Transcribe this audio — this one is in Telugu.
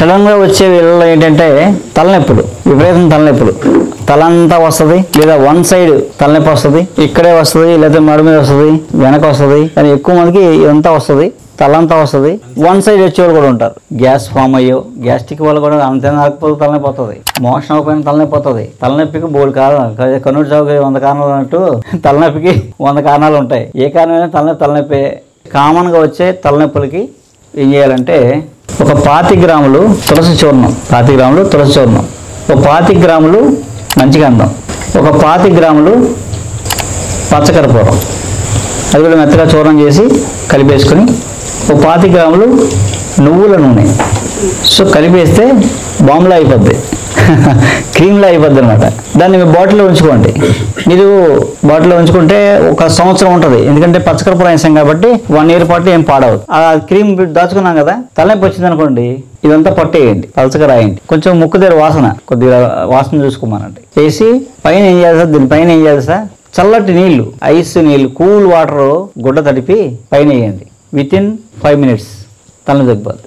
సడన్గా వచ్చే వీళ్ళలో ఏంటంటే తలనొప్పులు, విపరీతం తలనొప్పులు, తలంతా వస్తుంది, లేదా వన్ సైడ్ తలనొప్పి వస్తుంది, ఇక్కడే వస్తుంది, లేదా మెడ మీద వస్తుంది, వెనక వస్తుంది. కానీ ఎక్కువ మందికి ఇదంతా వస్తుంది, తలంతా వస్తుంది. వన్ సైడ్ వచ్చేవాళ్ళు కూడా ఉంటారు. గ్యాస్ ఫామ్ అయ్యో, గ్యాస్ట్రిక్ వల్ల కూడా అంతే రాకపోతే తలనొప్పి వస్తుంది, మోషన్ అవ్వకపోయినా తలనొప్పి వస్తుంది. తలనొప్పికి బోల్డ్ కారణాలు, కన్నూరు చౌక 100 కారణాలు అన్నట్టు తలనొప్పికి 100 కారణాలు ఉంటాయి. ఏ కారణమైనా తలనొప్పి. కామన్గా వచ్చే తలనొప్పులకి ఏం చేయాలంటే ఒక 25 గ్రాములు తులసి చూర్ణం, 25 గ్రాములు తులసి చూర్ణం, ఒక 25 గ్రాములు మంచిగంధం, ఒక 25 గ్రాములు పచ్చకర్పూరం, అది కూడా మెత్తగా చూర్ణం చేసి కలిపేసుకొని ఒక 25 గ్రాములు నువ్వుల నూనె. సో కలిపేస్తే బాంబులా అయిపోద్ది, క్రీమ్లా అయిపోద్ది అనమాట. దాన్ని మీ బాటిల్లో ఉంచుకోండి. మీరు బాటిల్లో ఉంచుకుంటే 1 సంవత్సరం ఉంటుంది. ఎందుకంటే పచ్చకర్పూరం వేసాం కాబట్టి 1 year పాటు ఏం పాడవదు. ఆ క్రీమ్ దాచుకున్నాం కదా, తలనొప్పి వచ్చింది అనుకోండి, ఇదంతా పట్టేయండి, పలచగా రాయండి. కొంచెం ముక్కు దగ్గర వాసన, కొద్దిగా వాసన చూసుకోమనండి. వేసి పైన ఏం చేయాలి సార్, దీనిపైన ఏం చేయాలి సార్, చల్లటి నీళ్లు, ఐస్ నీళ్ళు, కూల్ వాటర్ గుడ్డ తడిపి పైన వేయండి. వితిన్ 5 minutes తల తగ్గిపోద్ది.